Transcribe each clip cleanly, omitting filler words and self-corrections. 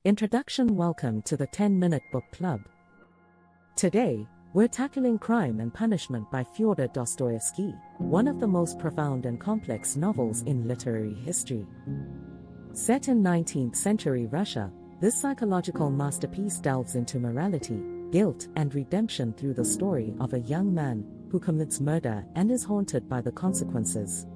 Introduction. Welcome to the 10-Minute Book Club. Today, we're tackling Crime and Punishment by Fyodor Dostoevsky, one of the most profound and complex novels in literary history. Set in 19th century Russia, this psychological masterpiece delves into morality, guilt, and redemption through the story of a young man who commits murder and is haunted by the consequences.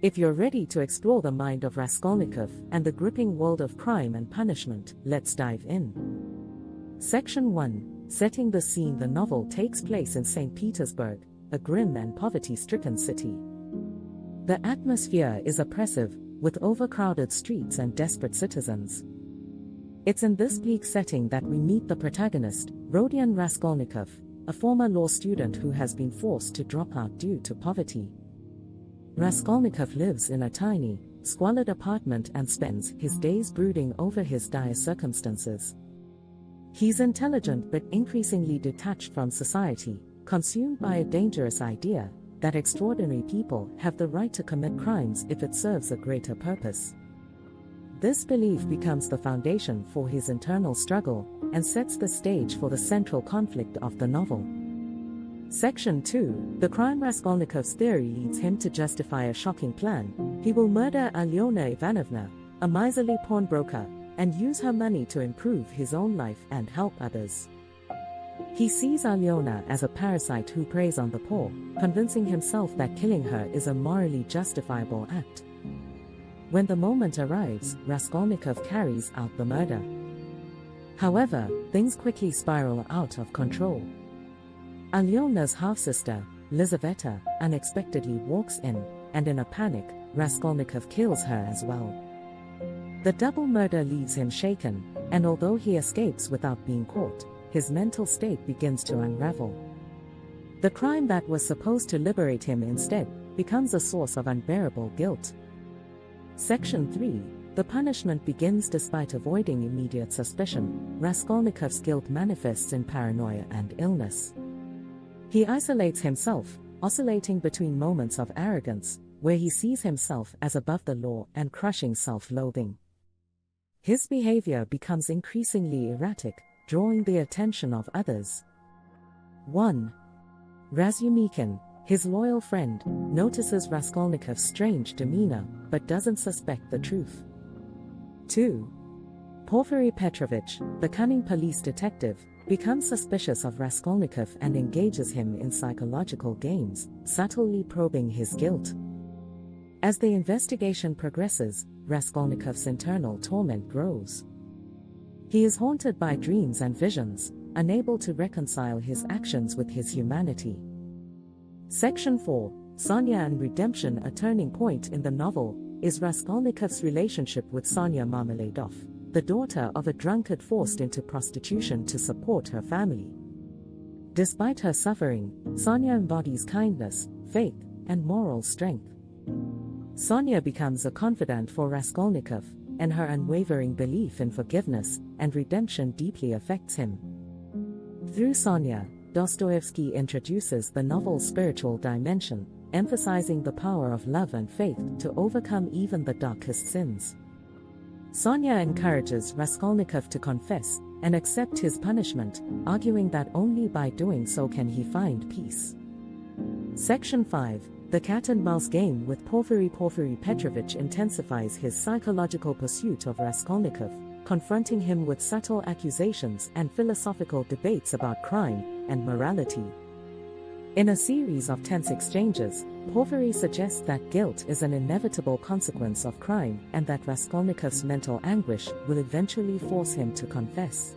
If you're ready to explore the mind of Raskolnikov and the gripping world of crime and punishment, let's dive in. Section 1. Setting the scene. The novel takes place in St. Petersburg, a grim and poverty-stricken city. The atmosphere is oppressive, with overcrowded streets and desperate citizens. It's in this bleak setting that we meet the protagonist, Rodion Raskolnikov, a former law student who has been forced to drop out due to poverty. Raskolnikov lives in a tiny, squalid apartment and spends his days brooding over his dire circumstances. He's intelligent but increasingly detached from society, consumed by a dangerous idea that extraordinary people have the right to commit crimes if it serves a greater purpose. This belief becomes the foundation for his internal struggle and sets the stage for the central conflict of the novel. Section 2. The crime. Raskolnikov's theory leads him to justify a shocking plan. He will murder Alyona Ivanovna, a miserly pawnbroker, and use her money to improve his own life and help others. He sees Alyona as a parasite who preys on the poor, convincing himself that killing her is a morally justifiable act. When the moment arrives, Raskolnikov carries out the murder. However, things quickly spiral out of control. Alyona's half-sister, Lizaveta, unexpectedly walks in, and in a panic, Raskolnikov kills her as well. The double murder leaves him shaken, and although he escapes without being caught, his mental state begins to unravel. The crime that was supposed to liberate him instead becomes a source of unbearable guilt. Section 3. The punishment begins. Despite avoiding immediate suspicion, Raskolnikov's guilt manifests in paranoia and illness. He isolates himself, oscillating between moments of arrogance, where he sees himself as above the law, and crushing self-loathing. His behavior becomes increasingly erratic, drawing the attention of others. 1. Razumikin, his loyal friend, notices Raskolnikov's strange demeanor, but doesn't suspect the truth. 2. Porfiry Petrovich, the cunning police detective, becomes suspicious of Raskolnikov and engages him in psychological games, subtly probing his guilt. As the investigation progresses, Raskolnikov's internal torment grows. He is haunted by dreams and visions, unable to reconcile his actions with his humanity. Section 4. Sonia and Redemption. A turning point in the novel is Raskolnikov's relationship with Sonia Marmeladov, the daughter of a drunkard forced into prostitution to support her family. Despite her suffering, Sonia embodies kindness, faith, and moral strength. Sonia becomes a confidant for Raskolnikov, and her unwavering belief in forgiveness and redemption deeply affects him. Through Sonia, Dostoevsky introduces the novel's spiritual dimension, emphasizing the power of love and faith to overcome even the darkest sins. Sonia encourages Raskolnikov to confess and accept his punishment, arguing that only by doing so can he find peace. Section 5. The cat-and-mouse game with Porfiry. Porfiry Petrovich intensifies his psychological pursuit of Raskolnikov, confronting him with subtle accusations and philosophical debates about crime and morality. In a series of tense exchanges, Porfiry suggests that guilt is an inevitable consequence of crime and that Raskolnikov's mental anguish will eventually force him to confess.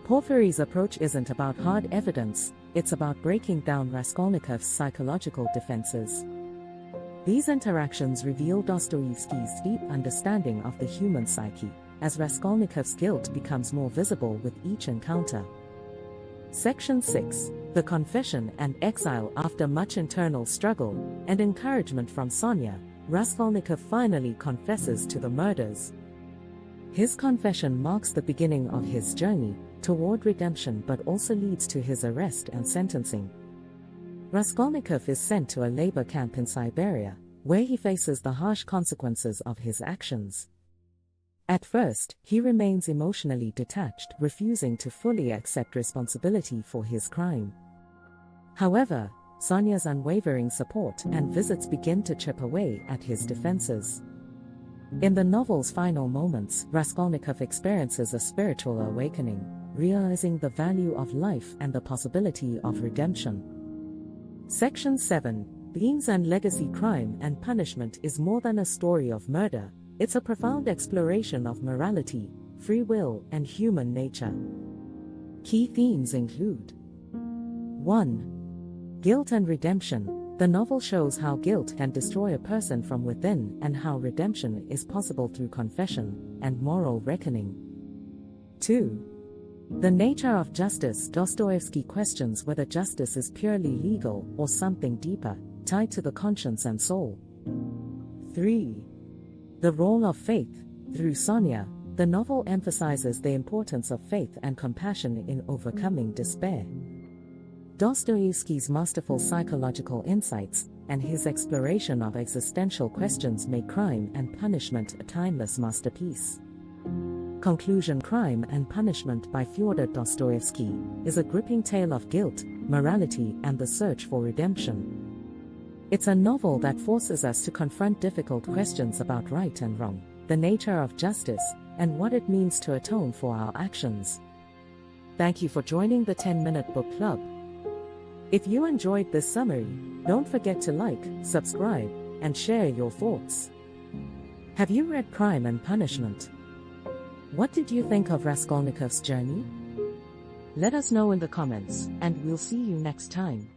Porfiry's approach isn't about hard evidence, it's about breaking down Raskolnikov's psychological defenses. These interactions reveal Dostoevsky's deep understanding of the human psyche, as Raskolnikov's guilt becomes more visible with each encounter. Section 6. The confession and exile. After much internal struggle and encouragement from Sonia, Raskolnikov finally confesses to the murders. His confession marks the beginning of his journey toward redemption, but also leads to his arrest and sentencing. Raskolnikov is sent to a labor camp in Siberia, where he faces the harsh consequences of his actions. At first, he remains emotionally detached, refusing to fully accept responsibility for his crime. However, Sonia's unwavering support and visits begin to chip away at his defenses. In the novel's final moments, Raskolnikov experiences a spiritual awakening, realizing the value of life and the possibility of redemption. Section 7. Themes and Legacy. Crime and Punishment is more than a story of murder. It's a profound exploration of morality, free will, and human nature. Key themes include: 1. Guilt and redemption. The novel shows how guilt can destroy a person from within and how redemption is possible through confession and moral reckoning. 2. The nature of justice. Dostoevsky questions whether justice is purely legal or something deeper, tied to the conscience and soul. 3. The role of faith. Through Sonia, the novel emphasizes the importance of faith and compassion in overcoming despair. Dostoevsky's masterful psychological insights and his exploration of existential questions make Crime and Punishment a timeless masterpiece. Conclusion. Crime and Punishment by Fyodor Dostoevsky is a gripping tale of guilt, morality, and the search for redemption. It's a novel that forces us to confront difficult questions about right and wrong, the nature of justice, and what it means to atone for our actions. Thank you for joining the 10-Minute Book Club. If you enjoyed this summary, don't forget to like, subscribe, and share your thoughts. Have you read Crime and Punishment? What did you think of Raskolnikov's journey? Let us know in the comments, and we'll see you next time.